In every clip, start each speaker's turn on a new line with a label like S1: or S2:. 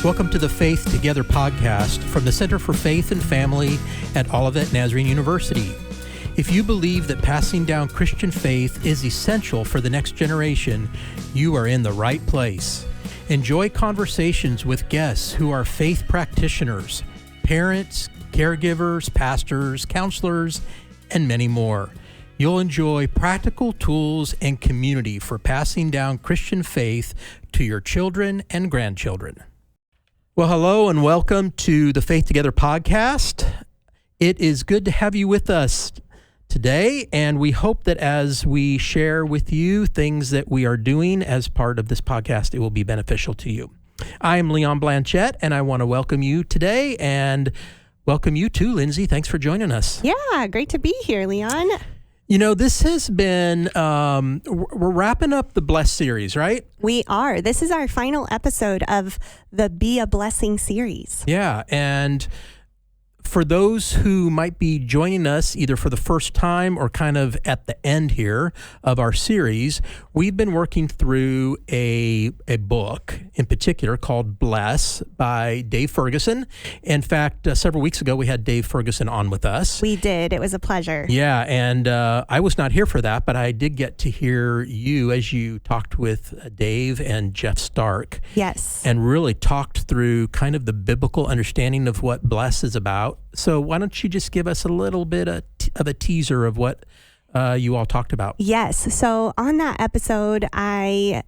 S1: Welcome to the Faith Together podcast from the Center for Faith and Family at Olivet Nazarene University. If you believe that passing down Christian faith is essential for the next generation, you are in the right place. Enjoy conversations with guests who are faith practitioners, parents, caregivers, pastors, counselors, and many more. You'll enjoy practical tools and community for passing down Christian faith to your children and grandchildren. Well, hello and welcome to the Faith Together podcast. It is good to have you with us today, and we hope that as we share with you things that we are doing as part of this podcast, it will be beneficial to you. I am Leon Blanchette, and I want to welcome you today and welcome you too, Lindsey. Thanks for joining us.
S2: Yeah, great to be here, Leon.
S1: You know, this has been, we're wrapping up the B.L.E.S.S series, right?
S2: We are. This is our final episode of the Be a Blessing series.
S1: Yeah, and for those who might be joining us either for the first time or kind of at the end here of our series, we've been working through a book in particular called B.L.E.S.S by Dave Ferguson. In fact, several weeks ago, we had Dave Ferguson on with us.
S2: We did. It was a pleasure.
S1: Yeah, and I was not here for that, but I did get to hear you as you talked with Dave and Jeff Stark.
S2: Yes.
S1: And really talked through kind of the biblical understanding of what B.L.E.S.S is about. So why don't you just give us a little bit of a teaser of what you all talked about?
S2: Yes. So on that episode, I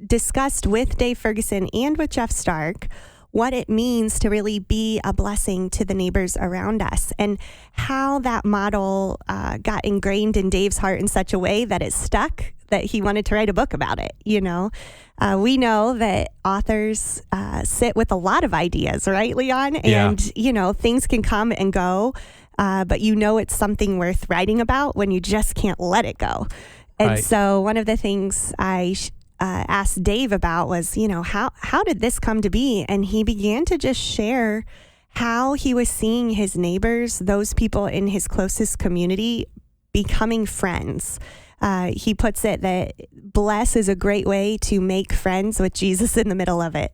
S2: discussed with Dave Ferguson and with Jeff Stark what it means to really be a blessing to the neighbors around us and how that model got ingrained in Dave's heart in such a way that it stuck, that he wanted to write a book about it. You know, we know that authors sit with a lot of ideas, right, Leon?
S1: Yeah.
S2: And, you know, things can come and go, but you know it's something worth writing about when you just can't let it go. And
S1: Right.
S2: So one of the things I asked Dave about was, you know, how did this come to be? And he began to just share how he was seeing his neighbors, those people in his closest community, becoming friends. He puts it that B.L.E.S.S is a great way to make friends with Jesus in the middle of it.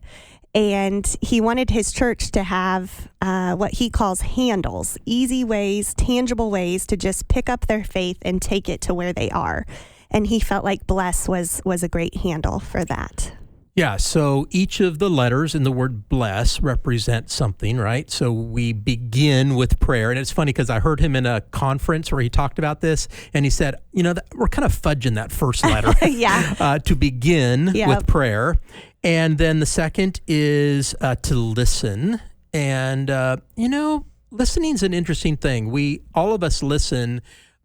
S2: And he wanted his church to have what he calls handles, easy ways, tangible ways to just pick up their faith and take it to where they are. And he felt like B.L.E.S.S was a great handle for that.
S1: Yeah, so each of the letters in the word bless represent something, right? So we begin with prayer. And it's funny because I heard him in a conference where he talked about this, and he said, you know, we're kind of fudging that first letter
S2: Yeah.
S1: To begin
S2: Yep.
S1: with prayer. And then the second is to listen. And, you know, listening is an interesting thing. All of us listen,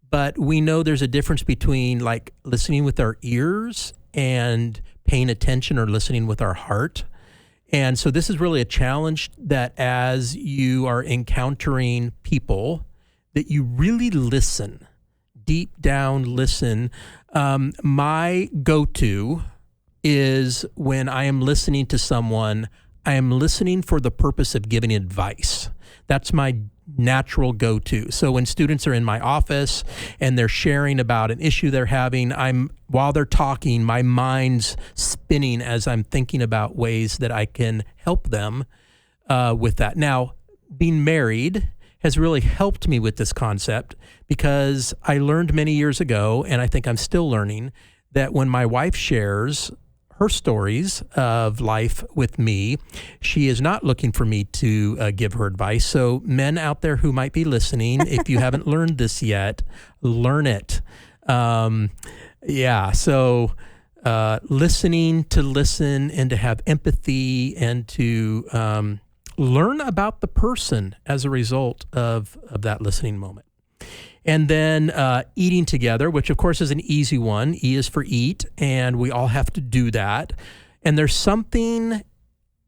S1: but we know there's a difference between like listening with our ears and paying attention or listening with our heart. And so this is really a challenge that as you are encountering people, that you really listen, deep down listen. My go-to is when I am listening to someone, I am listening for the purpose of giving advice. That's my natural go-to. So when students are in my office and they're sharing about an issue they're having, while they're talking, my mind's spinning as I'm thinking about ways that I can help them with that. Now, being married has really helped me with this concept because I learned many years ago, and I think I'm still learning, that when my wife shares her stories of life with me, she is not looking for me to give her advice. So men out there who might be listening, if you haven't learned this yet, learn it. So listening to listen and to have empathy and to learn about the person as a result of that listening moment. And then eating together, which of course is an easy one. E is for eat, and we all have to do that. And there's something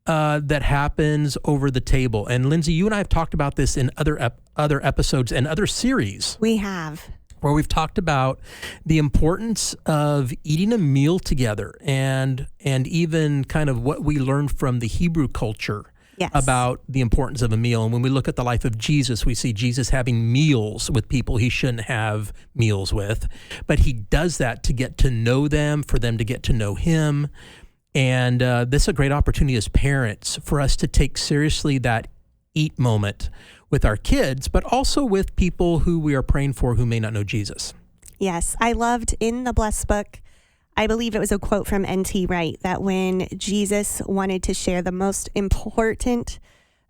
S1: that happens over the table. And Lindsey, you and I have talked about this in other episodes and other series.
S2: We have.
S1: Where we've talked about the importance of eating a meal together and even kind of what we learned from the Hebrew culture.
S2: Yes.
S1: About the importance of a meal. And when we look at the life of Jesus, we see Jesus having meals with people he shouldn't have meals with. But he does that to get to know them, for them to get to know him. And this is a great opportunity as parents for us to take seriously that eat moment with our kids, but also with people who we are praying for who may not know Jesus.
S2: Yes, I loved in the B.L.E.S.S book, I believe it was a quote from N.T. Wright, that when Jesus wanted to share the most important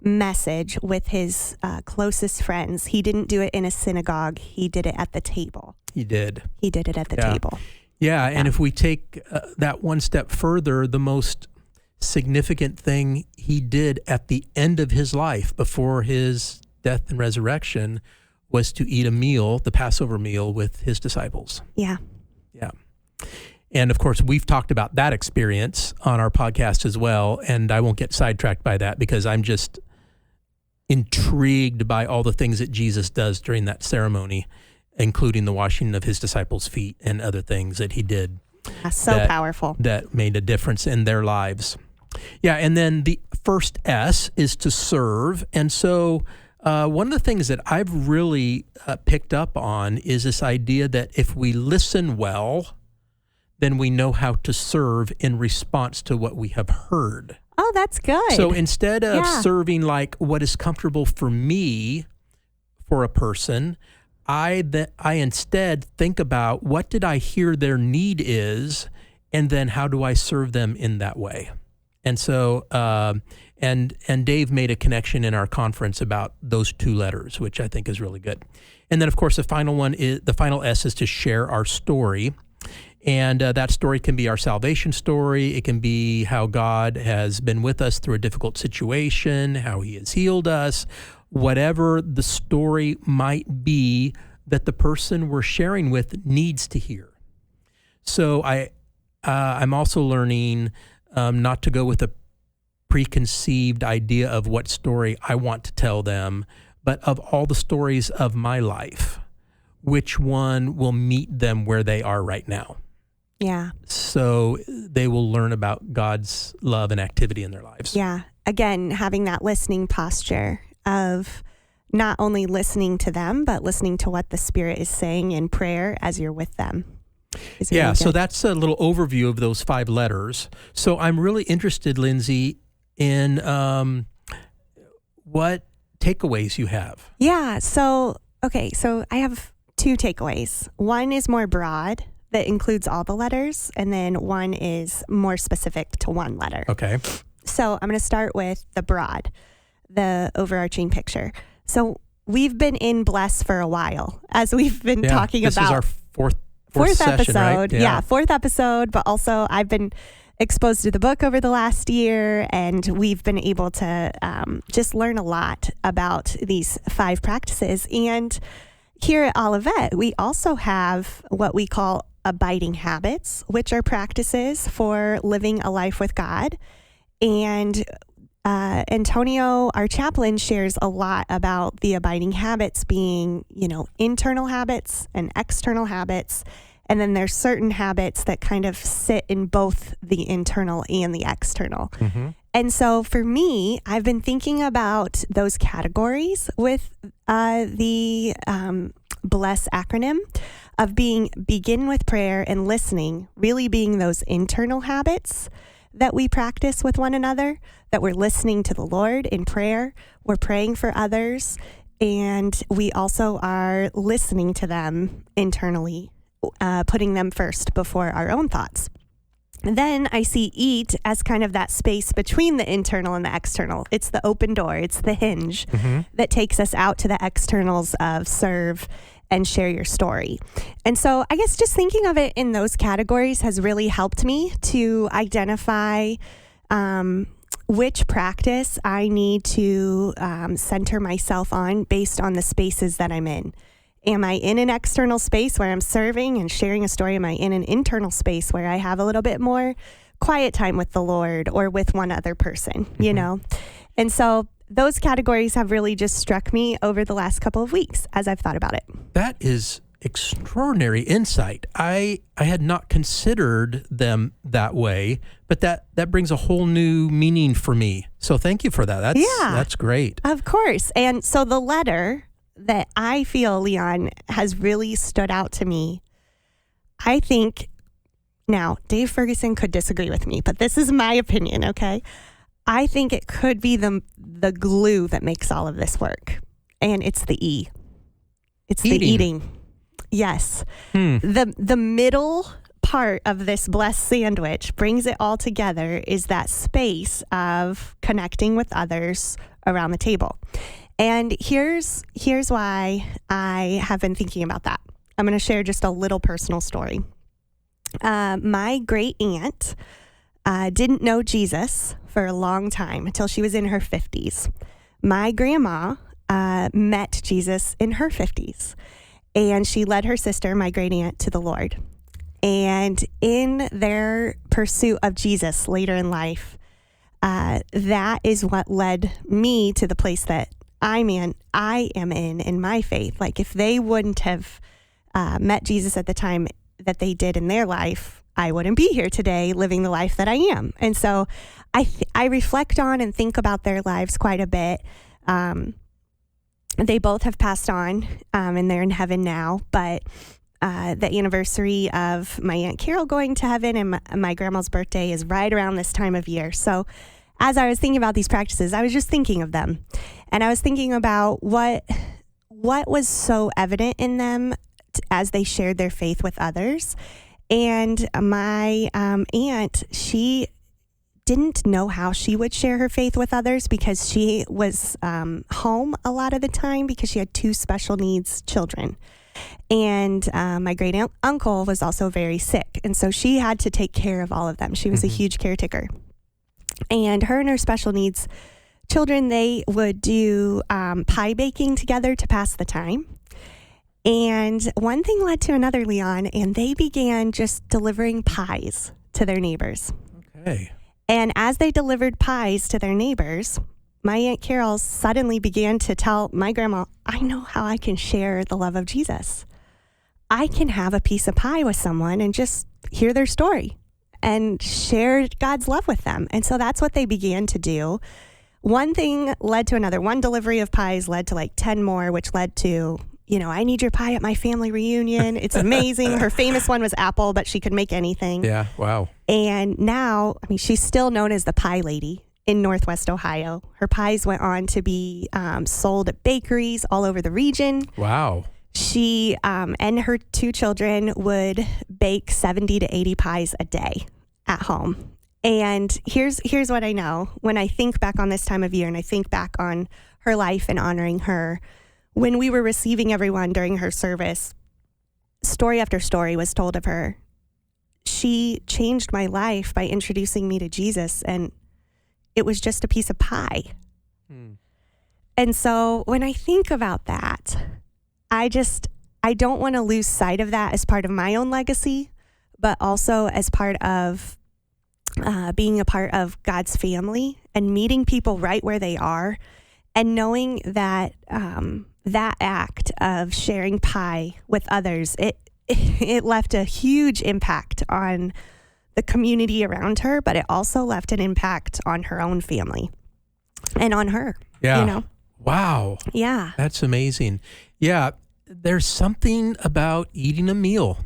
S2: message with his closest friends, he didn't do it in a synagogue. He did it at the table.
S1: He did.
S2: He did it at the table.
S1: Yeah, and if we take that one step further, the most significant thing he did at the end of his life before his death and resurrection was to eat a meal, the Passover meal, with his disciples.
S2: Yeah.
S1: Yeah. And of course, we've talked about that experience on our podcast as well, and I won't get sidetracked by that because I'm just intrigued by all the things that Jesus does during that ceremony, including the washing of his disciples' feet and other things that he did.
S2: That's so powerful.
S1: That made a difference in their lives. Yeah, and then the first S is to serve. And so one of the things that I've really picked up on is this idea that if we listen well, then we know how to serve in response to what we have heard.
S2: Oh, that's good.
S1: So instead of serving like what is comfortable for me for a person, I instead think about what did I hear their need is, and then how do I serve them in that way? And so, and Dave made a connection in our conference about those two letters, which I think is really good. And then, of course, the final S is to share our story. And that story can be our salvation story. It can be how God has been with us through a difficult situation, how he has healed us, whatever the story might be that the person we're sharing with needs to hear. So I'm also learning not to go with a preconceived idea of what story I want to tell them, but of all the stories of my life, which one will meet them where they are right now.
S2: Yeah.
S1: So they will learn about God's love and activity in their lives.
S2: Yeah. Again, having that listening posture of not only listening to them, but listening to what the Spirit is saying in prayer as you're with them.
S1: Yeah, so that's a little overview of those 5 letters. So I'm really interested, Lindsey, in what takeaways you have.
S2: Yeah, so I have 2 takeaways. One is more broad, that includes all the letters, and then one is more specific to one letter.
S1: Okay.
S2: So I'm going to start with the broad, the overarching picture. So we've been in B.L.E.S.S for a while, as we've been talking about.
S1: This is our fourth session,
S2: episode.
S1: Right?
S2: Yeah, 4th episode, but also I've been exposed to the book over the last year, and we've been able to just learn a lot about these 5 practices. And here at Olivet, we also have what we call abiding habits, which are practices for living a life with God. And Antonio, our chaplain, shares a lot about the abiding habits being, internal habits and external habits. And then there's certain habits that kind of sit in both the internal and the external. Mm-hmm. And so for me, I've been thinking about those categories with the B.L.E.S.S acronym of begin with prayer and listening, really being those internal habits that we practice with one another, that we're listening to the Lord in prayer, we're praying for others, and we also are listening to them internally, putting them first before our own thoughts. And then I see eat as kind of that space between the internal and the external. It's the open door, it's the hinge that takes us out to the externals of serve and share your story. And so I guess just thinking of it in those categories has really helped me to identify which practice I need to center myself on based on the spaces that I'm in. Am I in an external space where I'm serving and sharing a story? Am I in an internal space where I have a little bit more quiet time with the Lord or with one other person, And so those categories have really just struck me over the last couple of weeks as I've thought about it.
S1: That is extraordinary insight. I had not considered them that way, but that brings a whole new meaning for me. So thank you for that. That's great.
S2: Of course. And so the letter that I feel, Leon, has really stood out to me, I think Now, Dave Ferguson could disagree with me, but this is my opinion, okay? I think it could be the glue that makes all of this work. And it's the E. It's the eating. Yes. The middle part of this blessed sandwich brings it all together is that space of connecting with others around the table. And here's why I have been thinking about that. I'm going to share just a little personal story. My great aunt didn't know Jesus for a long time until she was in her 50s. My grandma met Jesus in her 50s, and she led her sister, my great aunt, to the Lord. And in their pursuit of Jesus later in life, that is what led me to the place that I am in my faith. Like, if they wouldn't have met Jesus at the time that they did in their life, I wouldn't be here today living the life that I am. And so I reflect on and think about their lives quite a bit. They both have passed on, and they're in heaven now, but the anniversary of my Aunt Carol going to heaven and my grandma's birthday is right around this time of year. So as I was thinking about these practices, I was just thinking of them. And I was thinking about what was so evident in them as they shared their faith with others. And my aunt, she didn't know how she would share her faith with others because she was home a lot of the time because she had 2 special needs children. And my great uncle was also very sick. And so she had to take care of all of them. She was a huge caretaker. And her and her special needs children, they would do pie baking together to pass the time. And one thing led to another, Leon, and they began just delivering pies to their neighbors.
S1: Okay.
S2: And as they delivered pies to their neighbors, my Aunt Carol suddenly began to tell my grandma, I know how I can share the love of Jesus. I can have a piece of pie with someone and just hear their story and share God's love with them. And so that's what they began to do. One thing led to another. One delivery of pies led to like 10 more, which led to, I need your pie at my family reunion. It's amazing. Her famous one was apple, but she could make anything.
S1: Yeah, wow.
S2: And now, she's still known as the Pie Lady in Northwest Ohio. Her pies went on to be sold at bakeries all over the region.
S1: Wow.
S2: She and her 2 children would bake 70 to 80 pies a day at home. And here's what I know. When I think back on this time of year and I think back on her life and honoring her, when we were receiving everyone during her service, story after story was told of her. She changed my life by introducing me to Jesus, and it was just a piece of pie. And so when I think about that, I don't want to lose sight of that as part of my own legacy, but also as part of being a part of God's family and meeting people right where they are, and knowing that that act of sharing pie with others, it left a huge impact on the community around her, but it also left an impact on her own family and on her.
S1: Yeah. Wow.
S2: Yeah.
S1: That's amazing. Yeah. There's something about eating a meal,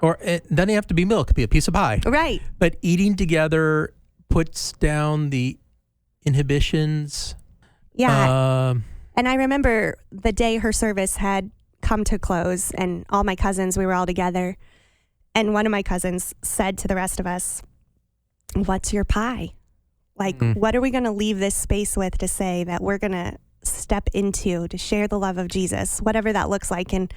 S1: or it doesn't have to be meal. It could be a piece of pie.
S2: Right.
S1: But eating together puts down the inhibitions.
S2: Yeah. And I remember the day her service had come to close and all my cousins, we were all together. And one of my cousins said to the rest of us, what's your pie? Like, what are we going to leave this space with to say that we're going to step into to share the love of Jesus, whatever that looks like? And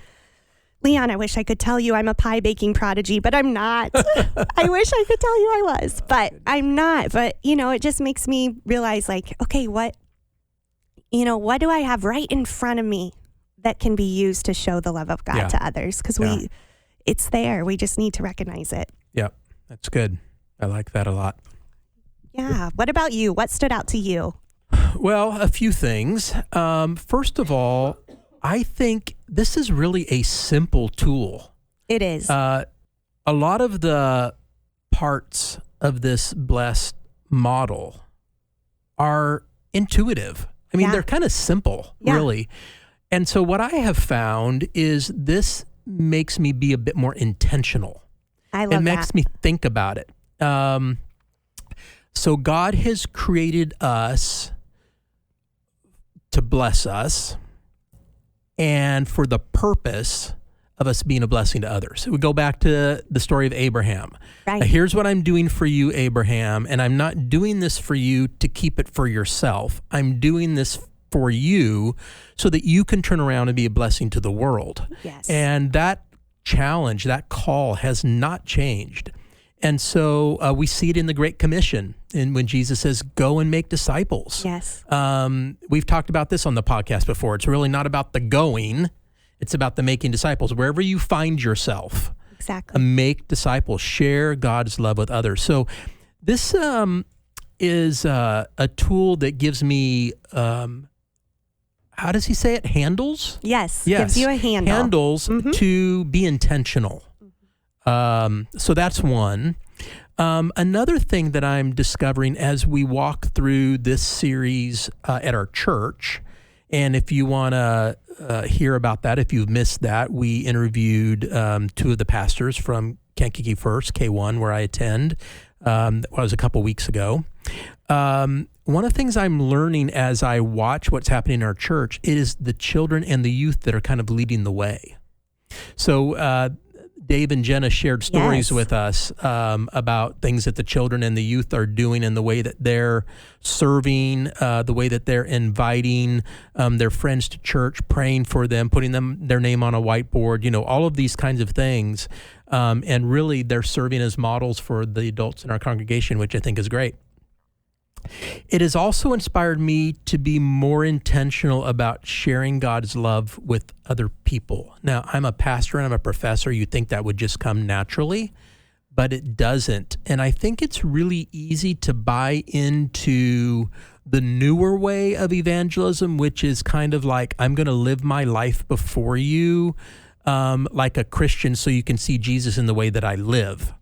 S2: Leon, I wish I could tell you I'm a pie baking prodigy, but I'm not. I wish I could tell you I was, but I'm not. But, it just makes me realize, like, okay, what do I have right in front of me that can be used to show the love of God to others? Because it's there. We just need to recognize it.
S1: Yeah, that's good. I like that a lot.
S2: Yeah. What about you? What stood out to you?
S1: Well, a few things. First of all, I think this is really a simple tool.
S2: It is.
S1: A lot of the parts of this blessed model are intuitive. They're kind of simple, really. And so what I have found is this makes me be a bit more intentional.
S2: I love
S1: It makes me think about it. So God has created us to bless us and for the purpose of us being a blessing to others. We go back to the story of Abraham.
S2: Right.
S1: Here's what I'm doing for you, Abraham, and I'm not doing this for you to keep it for yourself. I'm doing this for you so that you can turn around and be a blessing to the world.
S2: Yes.
S1: And that challenge, that call has not changed. And so we see it in the Great Commission, and when Jesus says, go and make disciples.
S2: Yes.
S1: We've talked about this on the podcast before. It's really not about the going. It's about the making disciples. Wherever you find yourself,
S2: Exactly.
S1: make disciples, share God's love with others. So this is a tool that gives me, how does he say it? Handles?
S2: Yes.
S1: Yes.
S2: Gives you a handle.
S1: Handles to be intentional. So that's one. Another thing that I'm discovering as we walk through this series at our church, and if you want to hear about that, if you've missed that, we interviewed two of the pastors from Kankakee First, K1, where I attend. That was a couple weeks ago. One of the things I'm learning as I watch what's happening in our church, it is the children and the youth that are kind of leading the way. So Dave and Jenna shared stories with us about things that the children and the youth are doing and the way that they're serving, the way that they're inviting their friends to church, praying for them, putting their name on a whiteboard, all of these kinds of things. And really, they're serving as models for the adults in our congregation, which I think is great. It has also inspired me to be more intentional about sharing God's love with other people. Now, I'm a pastor and I'm a professor. You'd think that would just come naturally, but it doesn't. And I think it's really easy to buy into the newer way of evangelism, which is kind of like, I'm going to live my life before you like a Christian so you can see Jesus in the way that I live.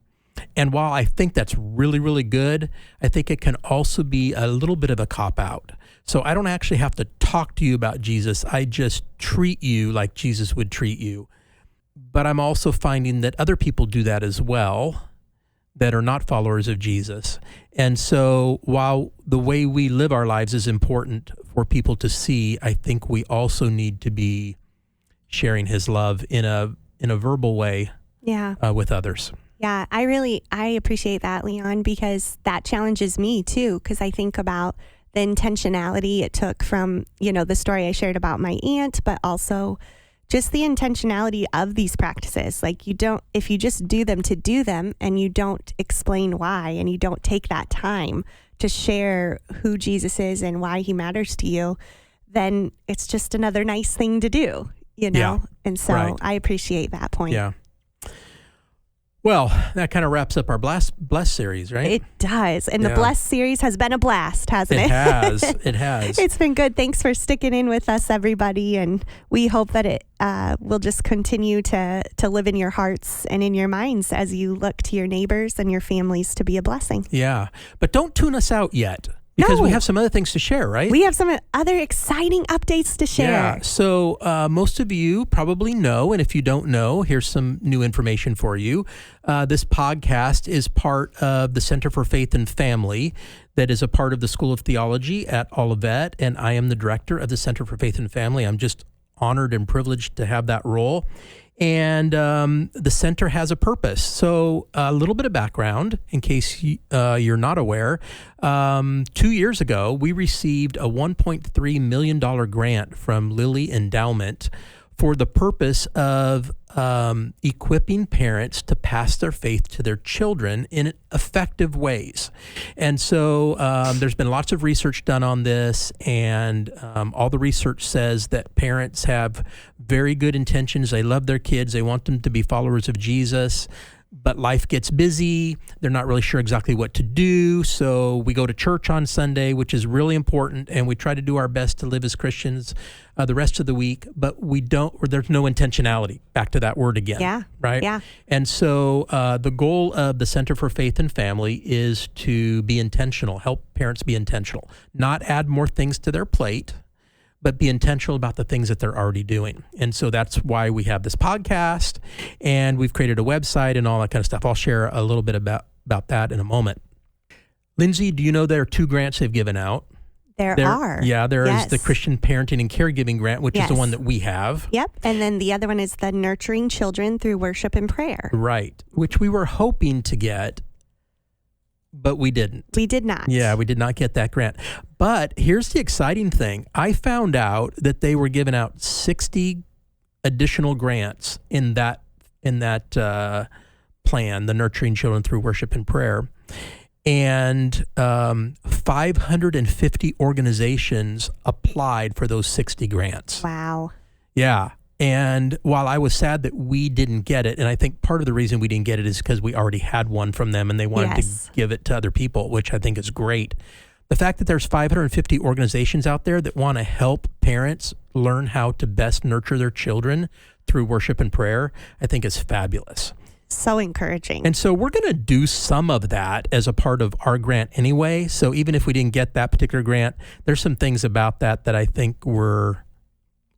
S1: And while I think that's really, really good, I think it can also be a little bit of a cop-out. So I don't actually have to talk to you about Jesus. I just treat you like Jesus would treat you. But I'm also finding that other people do that as well that are not followers of Jesus. And so while the way we live our lives is important for people to see, I think we also need to be sharing his love in a verbal way with others.
S2: Yeah, I appreciate that, Leon, because that challenges me too, because I think about the intentionality it took from, the story I shared about my aunt, but also just the intentionality of these practices. Like if you just do them to do them and you don't explain why, and you don't take that time to share who Jesus is and why he matters to you, then it's just another nice thing to do,
S1: Yeah,
S2: And so
S1: right.
S2: I appreciate that point.
S1: Yeah. Well, that kind of wraps up our B.L.E.S.S series, right?
S2: It does. And the B.L.E.S.S series has been a blast, hasn't it?
S1: It has. It has.
S2: It's been good. Thanks for sticking in with us, everybody. And we hope that it will just continue to live in your hearts and in your minds as you look to your neighbors and your families to be a blessing.
S1: Yeah. But don't tune us out yet, because we have some other things to share, right?
S2: We have some other exciting updates to share.
S1: Yeah. So most of you probably know, and if you don't know, here's some new information for you. This podcast is part of the Center for Faith and Family that is a part of the School of Theology at Olivet, and I am the director of the Center for Faith and Family. I'm just honored and privileged to have that role. And the center has a purpose. So a little bit of background, in case you're not aware. 2 years ago, we received a $1.3 million grant from Lilly Endowment for the purpose of equipping parents to pass their faith to their children in effective ways. And so there's been lots of research done on this, and all the research says that parents have very good intentions. They love their kids. They want them to be followers of Jesus. But life gets busy. They're not really sure exactly what to do. So we go to church on Sunday, which is really important, and we try to do our best to live as Christians the rest of the week, but we don't, or there's no intentionality. Back to that word again.
S2: Yeah.
S1: Right?
S2: Yeah.
S1: And so the goal of the Center for Faith and Family is to be intentional, help parents be intentional, not add more things to their plate, but be intentional about the things that they're already doing. And so that's why we have this podcast, and we've created a website and all that kind of stuff. I'll share a little bit about that in a moment. Lindsey, do you know there are 2 grants they've given out?
S2: There are.
S1: Yeah, there is the Christian Parenting and Caregiving Grant, which is the one that we have.
S2: Yep. And then the other one is the Nurturing Children Through Worship and Prayer.
S1: Right. Which we were hoping to get, but we didn't.
S2: We did not.
S1: Yeah, we did not get that grant. But here's the exciting thing. I found out that they were giving out 60 additional grants in that plan, the Nurturing Children Through Worship and Prayer. And 550 organizations applied for those 60 grants.
S2: Wow.
S1: Yeah. And while I was sad that we didn't get it, and I think part of the reason we didn't get it is because we already had one from them and they wanted to give it to other people, which I think is great. The fact that there's 550 organizations out there that want to help parents learn how to best nurture their children through worship and prayer, I think is fabulous.
S2: So encouraging.
S1: And so we're going to do some of that as a part of our grant anyway. So even if we didn't get that particular grant, there's some things about that I think we're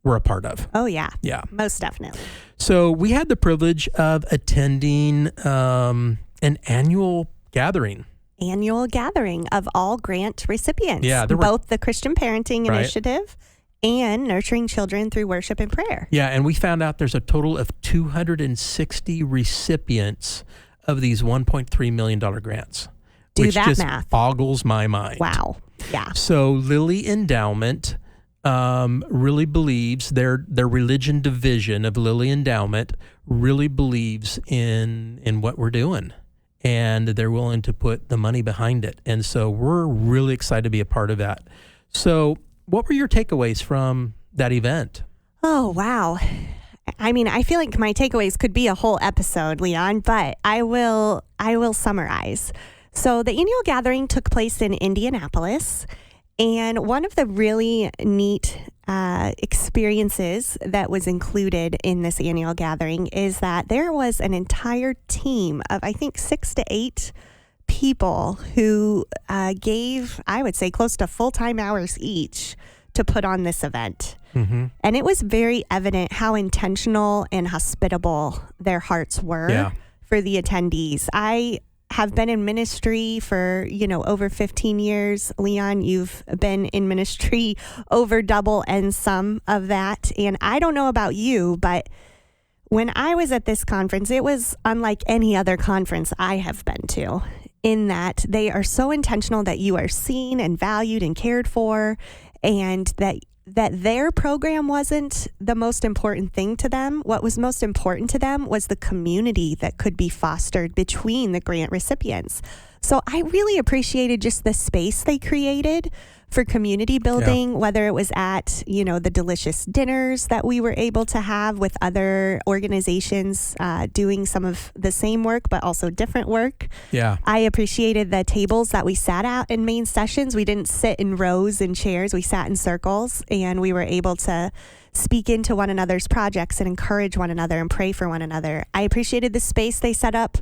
S1: a part of.
S2: Oh, yeah.
S1: Yeah.
S2: Most definitely.
S1: So we had the privilege of attending an annual gathering.
S2: Annual gathering of all grant recipients.
S1: Yeah.
S2: Both the Christian Parenting Initiative and Nurturing Children Through Worship and Prayer.
S1: Yeah, and we found out there's a total of 260 recipients of these $1.3 million grants.
S2: Do that
S1: just
S2: math.
S1: Boggles my mind.
S2: Wow. Yeah.
S1: So Lilly Endowment really believes, their religion division of Lilly Endowment really believes in what we're doing. And they're willing to put the money behind it. And so we're really excited to be a part of that. So what were your takeaways from that event?
S2: Oh, wow. I mean, I feel like my takeaways could be a whole episode, Leon, but I will summarize. So the annual gathering took place in Indianapolis, and one of the really neat experiences that was included in this annual gathering is that there was an entire team of, I think, 6 to 8 people who gave, I would say, close to full-time hours each to put on this event. Mm-hmm. And it was very evident how intentional and hospitable their hearts were for the attendees. I have been in ministry for, over 15 years. Leon, you've been in ministry over double and some of that. And I don't know about you, but when I was at this conference, it was unlike any other conference I have been to, in that they are so intentional that you are seen and valued and cared for, and that their program wasn't the most important thing to them. What was most important to them was the community that could be fostered between the grant recipients. So I really appreciated just the space they created for community building, whether it was at, the delicious dinners that we were able to have with other organizations doing some of the same work, but also different work. Yeah. I appreciated the tables that we sat at in main sessions. We didn't sit in rows and chairs. We sat in circles, and we were able to speak into one another's projects and encourage one another and pray for one another. I appreciated the space they set up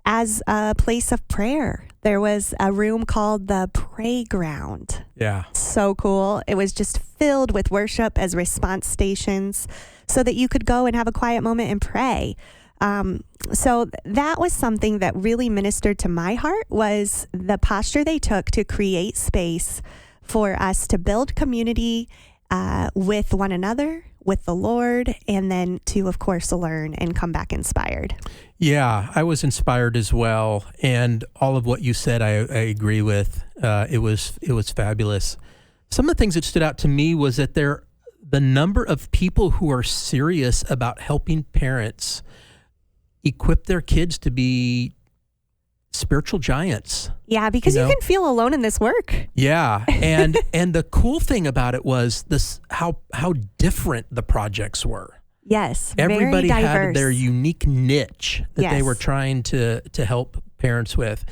S2: as a place of prayer. There was a room called the Playground. Yeah. So cool. It was just filled with worship as response stations so that you could go and have a quiet moment and pray. So that was something that really ministered to my heart, was the posture they took to create space for us to build community with one another, with the Lord, and then to, of course, learn and come back inspired.
S1: Yeah, I was inspired as well, and all of what you said, I agree with. It was fabulous. Some of the things that stood out to me was that the number of people who are serious about helping parents equip their kids to be spiritual giants.
S2: Yeah, because you can feel alone in this work.
S1: Yeah, and the cool thing about it was this how different the projects were.
S2: Yes,
S1: everybody
S2: very diverse.
S1: Had their unique niche that they were trying to help parents with.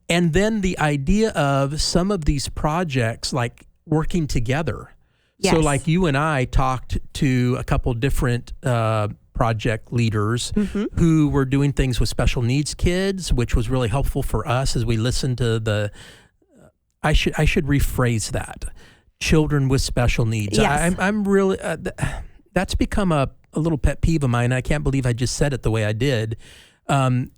S1: And then the idea of some of these projects like working together. Yes. So like you and I talked to a couple different project leaders who were doing things with special needs kids, which was really helpful for us as we listened to I should rephrase that. children with special needs.
S2: Yes.
S1: I'm really, that's become a little pet peeve of mine. I can't believe I just said it the way I did.
S2: I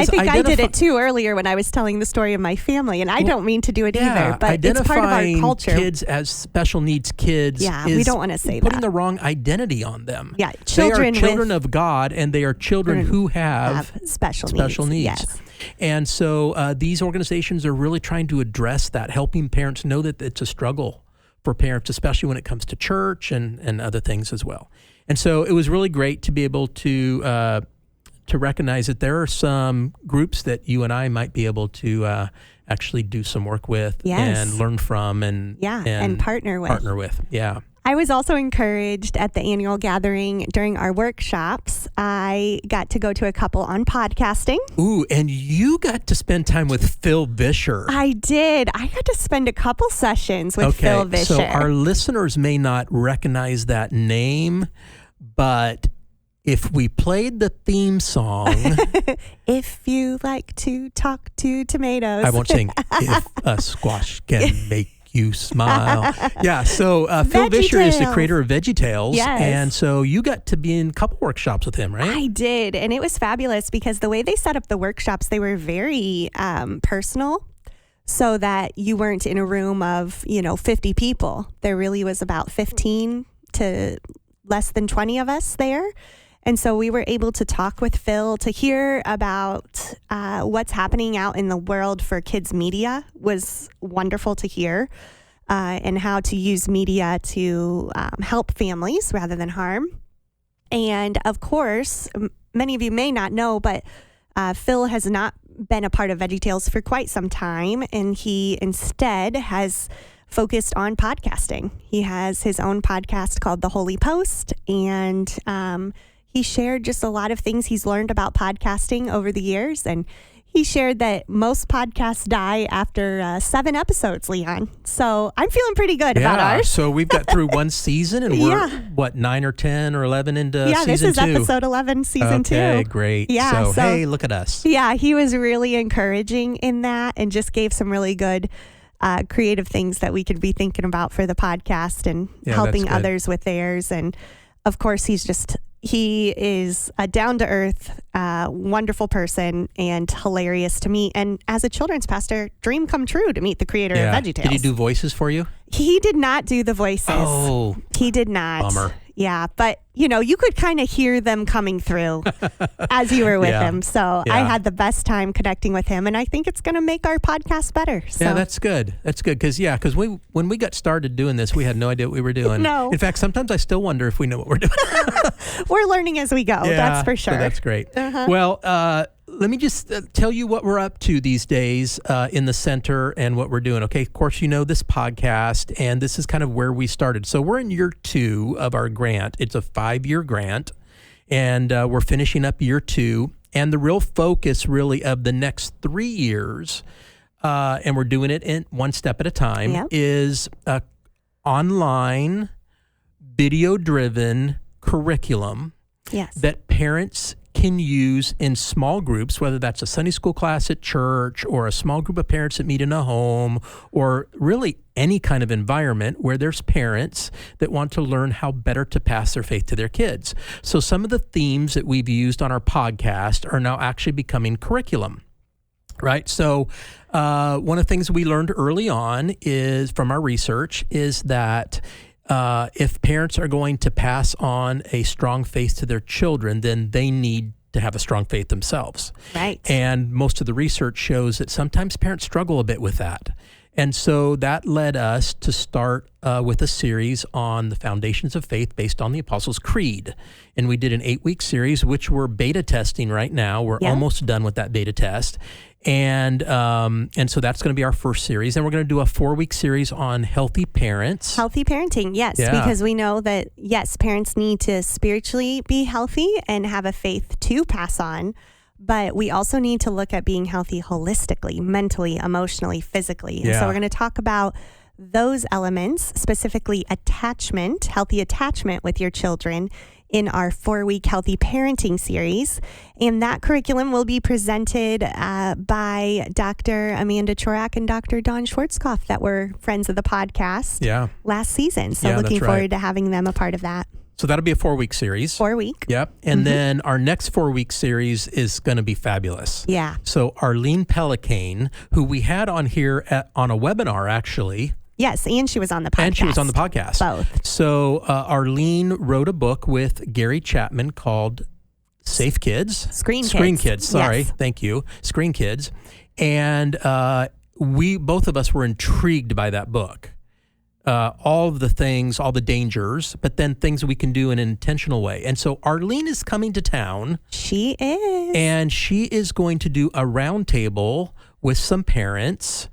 S2: think I did it too earlier when I was telling the story of my family, and I don't mean to do it either, but it's part of our culture.
S1: Kids as special needs kids,
S2: we don't want to say
S1: putting
S2: that.
S1: the wrong identity on them.
S2: Yeah,
S1: they are children of God, and they are children who have
S2: special needs. Yes.
S1: And so these organizations are really trying to address that, helping parents know that it's a struggle for parents, especially when it comes to church and other things as well. And so it was really great to be able to recognize that there are some groups that you and I might be able to actually do some work with and learn from and partner with. Yeah.
S2: I was also encouraged at the annual gathering during our workshops. I got to go to a couple on podcasting.
S1: Ooh, and you got to spend time with Phil Vischer.
S2: I did. I got to spend a couple sessions with Phil Vischer.
S1: So our listeners may not recognize that name, but if we played the theme song...
S2: If you like to talk to tomatoes.
S1: I won't sing, if a squash can make you smile. Yeah, so Phil Vischer is the creator of VeggieTales.
S2: Yes.
S1: And so you got to be in a couple workshops with him, right?
S2: I did. And it was fabulous because the way they set up the workshops, they were very personal, so that you weren't in a room of, 50 people. There really was about 15 to less than 20 of us there. And so we were able to talk with Phil to hear about what's happening out in the world for kids media. Was wonderful to hear, and how to use media to help families rather than harm. And of course, many of you may not know, but Phil has not been a part of VeggieTales for quite some time, and he instead has focused on podcasting. He has his own podcast called The Holy Post, and he shared just a lot of things he's learned about podcasting over the years. And he shared that most podcasts die after 7 episodes, Leon. So I'm feeling pretty good about ours.
S1: So we've got through one season, and we're, 9 or 10 or 11 into season 2?
S2: Yeah, this is episode 11, season 2.
S1: Okay, great.
S2: Yeah,
S1: so, hey, look at us.
S2: Yeah, he was really encouraging in that and just gave some really good creative things that we could be thinking about for the podcast and helping others with theirs. And of course, he is a down-to-earth, wonderful person and hilarious to meet. And as a children's pastor, dream come true to meet the creator of VeggieTales.
S1: Did he do voices for you?
S2: He did not do the voices.
S1: Oh.
S2: He did not.
S1: Bummer.
S2: Yeah, but, you could kind of hear them coming through as you were with him. So I had the best time connecting with him, and I think it's going to make our podcast better. So.
S1: Yeah, that's good. That's good because when we got started doing this, we had no idea what we were doing.
S2: No.
S1: In fact, sometimes I still wonder if we know what we're doing.
S2: We're learning as we go. That's for sure.
S1: So that's great. Well, let me just tell you what we're up to these days in the center and what we're doing. Okay, of course, this podcast, and this is kind of where we started. So we're in year 2 of our grant. It's a 5-year grant, and we're finishing up year 2. And the real focus really of the next 3 years, and we're doing it in one step at a time, is online, video-driven curriculum that parents can use in small groups, whether that's a Sunday school class at church or a small group of parents that meet in a home, or really any kind of environment where there's parents that want to learn how better to pass their faith to their kids. So some of the themes that we've used on our podcast are now actually becoming curriculum. Right. So one of the things we learned early on is from our research is that if parents are going to pass on a strong faith to their children, then they need to have a strong faith themselves.
S2: Right.
S1: And most of the research shows that sometimes parents struggle a bit with that. And so that led us to start with a series on the foundations of faith based on the Apostles' Creed. And we did an 8-week series, which we're beta testing right now. We're almost done with that beta test. And so that's going to be our first series. And we're going to do a 4-week series on healthy parents.
S2: Healthy parenting, yes. Yeah. Because we know that, yes, parents need to spiritually be healthy and have a faith to pass on. But we also need to look at being healthy holistically, mentally, emotionally, physically. And so we're going to talk about those elements, specifically attachment, healthy attachment with your children, in our 4-week healthy parenting series. And that curriculum will be presented by Dr. Amanda Chorak and Dr. Don Schwarzkopf that were friends of the podcast last season. So looking forward to having them a part of that.
S1: So that'll be a 4-week series.
S2: 4-week.
S1: Yep. And then our next 4-week series is going to be fabulous.
S2: Yeah.
S1: So Arlene Pellicane, who we had on here on a webinar, actually.
S2: Yes, and she was on the podcast. Both.
S1: So Arlene wrote a book with Gary Chapman called Safe Kids.
S2: Screen
S1: Kids. Sorry. Yes. Thank you. Screen Kids. And both of us were intrigued by that book. All of the things, all the dangers, but then things we can do in an intentional way. And so Arlene is coming to town.
S2: She is.
S1: And she is going to do a roundtable with some parents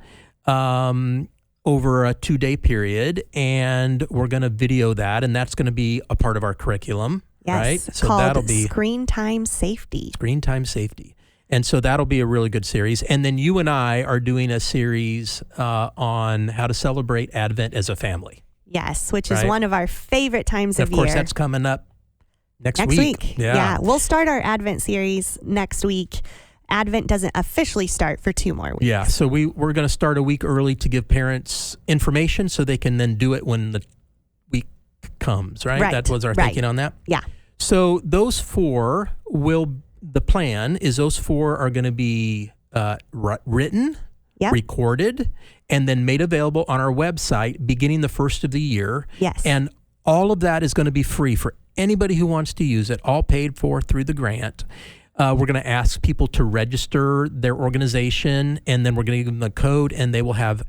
S1: over a 2-day period. And we're going to video that. And that's going to be a part of our curriculum.
S2: Yes.
S1: Right? So
S2: called
S1: that'll be
S2: Screen Time Safety.
S1: Screen Time Safety. And so that'll be a really good series. And then you and I are doing a series on how to celebrate Advent as a family.
S2: Yes, which is one of our favorite times of year.
S1: Of course, that's coming up next week.
S2: Yeah. We'll start our Advent series next week. Advent doesn't officially start for 2 more weeks.
S1: Yeah, so we're going to start a week early to give parents information so they can then do it when the week comes, right? That was our thinking on that.
S2: Yeah.
S1: So those 4 the plan is those 4 are going to be written, recorded, and then made available on our website beginning the first of the year.
S2: Yes.
S1: And all of that is going to be free for anybody who wants to use it, all paid for through the grant. We're going to ask people to register their organization, and then we're going to give them the code, and they will have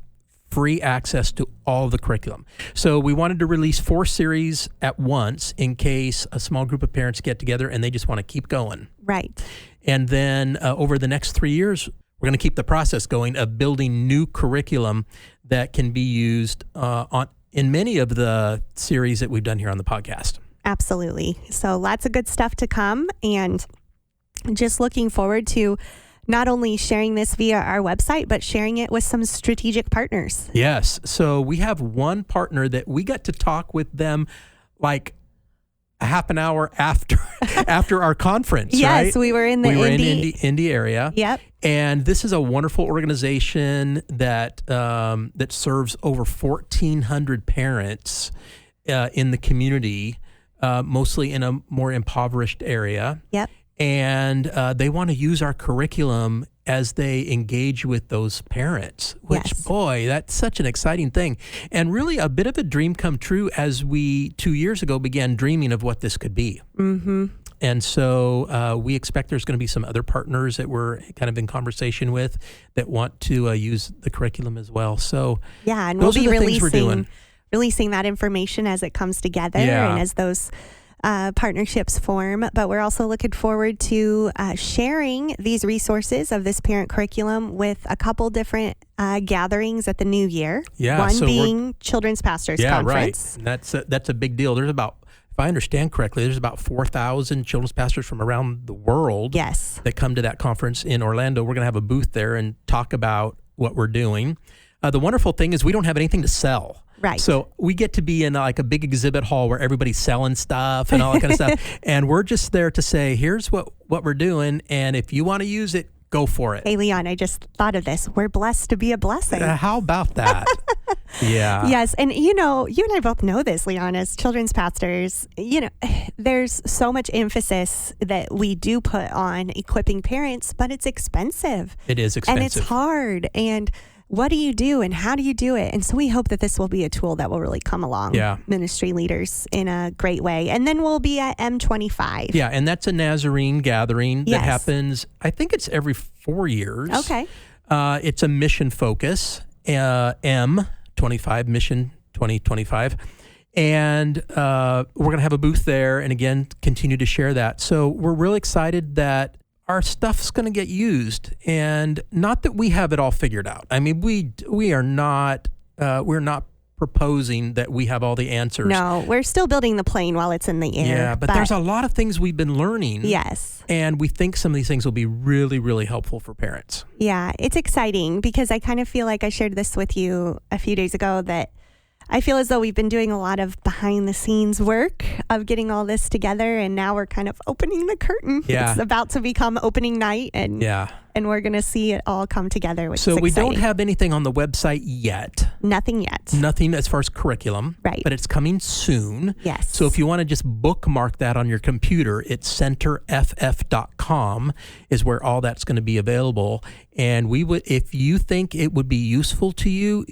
S1: free access to all of the curriculum. So we wanted to release 4 series at once in case a small group of parents get together and they just want to keep going.
S2: Right.
S1: And then over the next 3 years, we're going to keep the process going of building new curriculum that can be used in many of the series that we've done here on the podcast.
S2: Absolutely. So lots of good stuff to come, and just looking forward to not only sharing this via our website, but sharing it with some strategic partners.
S1: Yes. So we have one partner that we got to talk with them like a half an hour after our conference.
S2: Yes,
S1: right?
S2: we were in the
S1: Indy area.
S2: Yep.
S1: And this is a wonderful organization that serves over 1,400 parents in the community, mostly in a more impoverished area.
S2: Yep.
S1: And they want to use our curriculum as they engage with those parents, which, boy, that's such an exciting thing. And really a bit of a dream come true as we 2 years ago began dreaming of what this could be. Mm-hmm. And so we expect there's going to be some other partners that we're kind of in conversation with that want to use the curriculum as well. So
S2: yeah, and we'll be releasing that information as it comes together and as those partnerships form. But we're also looking forward to sharing these resources of this parent curriculum with a couple different gatherings at the new year.
S1: Yeah,
S2: one being Children's Pastors Conference.
S1: Right. And that's a big deal. There's about, if I understand correctly, there's about 4,000 children's pastors from around the world that come to that conference in Orlando. We're going to have a booth there and talk about what we're doing. The wonderful thing is we don't have anything to sell.
S2: Right.
S1: So we get to be in like a big exhibit hall where everybody's selling stuff and all that kind of stuff. And we're just there to say, here's what we're doing. And if you want to use it, go for it.
S2: Hey, Leon, I just thought of this. We're blessed to be a blessing.
S1: How about that? Yeah.
S2: Yes. And, you and I both know this, Leon, as children's pastors, there's so much emphasis that we do put on equipping parents, but it's expensive.
S1: It is expensive.
S2: And it's hard. And what do you do and how do you do it? And so we hope that this will be a tool that will really come along ministry leaders in a great way. And then we'll be at M25.
S1: Yeah, and that's a Nazarene gathering that happens, I think it's every 4 years.
S2: Okay.
S1: It's a mission focus, M25, Mission 2025. And we're going to have a booth there and, again, continue to share that. So we're really excited that our stuff's going to get used, and not that we have it all figured out. I mean, we are not we're not proposing that we have all the answers.
S2: No, we're still building the plane while it's in the air.
S1: Yeah, but there's a lot of things we've been learning.
S2: Yes.
S1: And we think some of these things will be really, really helpful for parents.
S2: Yeah, it's exciting because I kind of feel like I shared this with you a few days ago that I feel as though we've been doing a lot of behind the scenes work of getting all this together, and now we're kind of opening the curtain.
S1: Yeah.
S2: It's about to become opening night, and we're going to see it all come together, which is
S1: So we
S2: exciting.
S1: don't have anything on the website yet.
S2: Nothing yet.
S1: Nothing as far as curriculum.
S2: Right.
S1: But it's coming soon.
S2: Yes.
S1: So if you want to just bookmark that on your computer, it's centerff.com is where all that's going to be available. And we would, if you think it would be useful to you,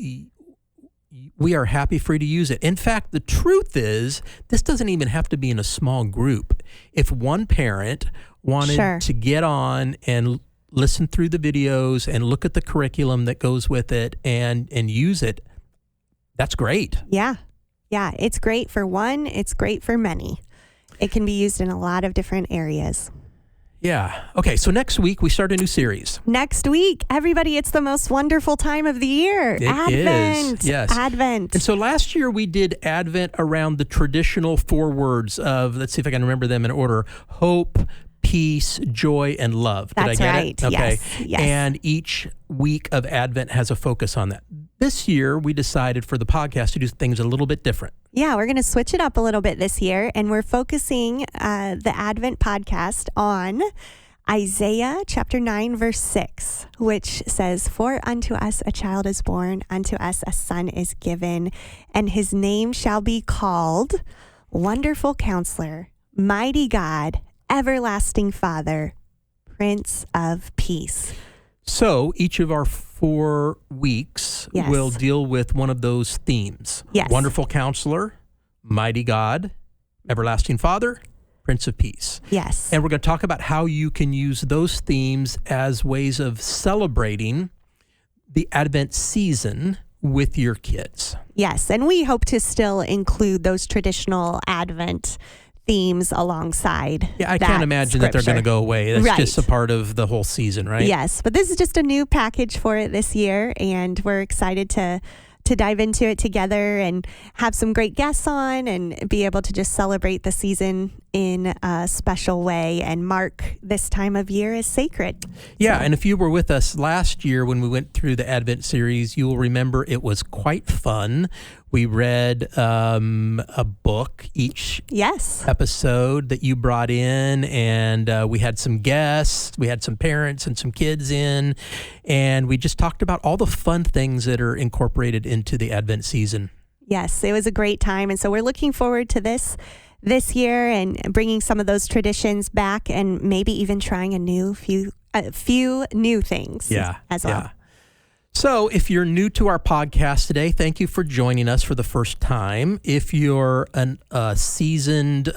S1: we are happy for you to use it. In fact, the truth is, this doesn't even have to be in a small group. If one parent wanted to get on and listen through the videos and look at the curriculum that goes with it and use it, that's great.
S2: Yeah. Yeah. It's great for one. It's great for many. It can be used in a lot of different areas.
S1: Yeah. Okay. So next week we start a new series.
S2: Next week, everybody, it's the most wonderful time of the year. Advent.
S1: Is. Yes.
S2: Advent.
S1: And so last year we did Advent around the traditional 4 words of, let's see if I can remember them in order: hope, peace, joy, and love. Did
S2: That's
S1: I get
S2: right.
S1: it? Okay.
S2: Yes.
S1: And each week of Advent has a focus on that. This year, we decided for the podcast to do things a little bit different.
S2: Yeah, we're going to switch it up a little bit this year, and we're focusing the Advent podcast on Isaiah chapter 9, verse 6, which says, "For unto us a child is born, unto us a son is given, and his name shall be called Wonderful Counselor, Mighty God, Everlasting Father, Prince of Peace."
S1: So each of our 4 weeks will deal with one of those themes.
S2: Yes.
S1: Wonderful Counselor, Mighty God, Everlasting Father, Prince of Peace.
S2: Yes.
S1: And we're going to talk about how you can use those themes as ways of celebrating the Advent season with your kids.
S2: Yes. And we hope to still include those traditional Advent themes alongside.
S1: Yeah, I can't imagine that they're going to go away. That's just a part of the whole season, right?
S2: Yes, but this is just a new package for it this year, and we're excited to dive into it together and have some great guests on and be able to just celebrate the season in a special way and mark this time of year as sacred.
S1: Yeah, and if you were with us last year when we went through the Advent series, you will remember it was quite fun. We read a book each episode that you brought in, and we had some guests, we had some parents and some kids in, and we just talked about all the fun things that are incorporated into the Advent season. Yes,
S2: it was a great time, and so we're looking forward to this year and bringing some of those traditions back, and maybe even trying a few new things as well.
S1: Yeah. So if you're new to our podcast today, thank you for joining us for the first time. If you're a seasoned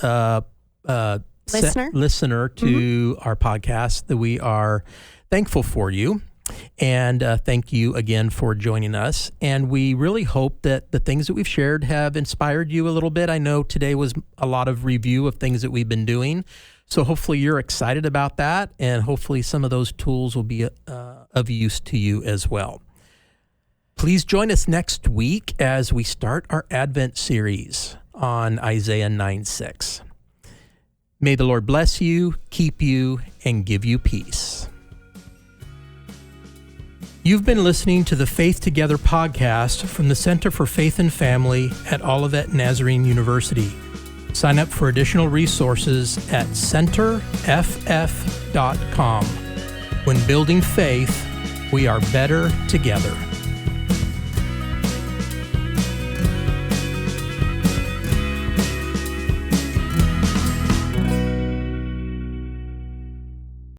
S1: listener to our podcast, that we are thankful for you. And thank you again for joining us. And we really hope that the things that we've shared have inspired you a little bit. I know today was a lot of review of things that we've been doing. So hopefully you're excited about that. And hopefully some of those tools will be of use to you as well. Please join us next week as we start our Advent series on Isaiah 9:6. May the Lord bless you, keep you, and give you peace. You've been listening to the Faith Together podcast from the Center for Faith and Family at Olivet Nazarene University. Sign up for additional resources at centerff.com. When building faith, we are better together.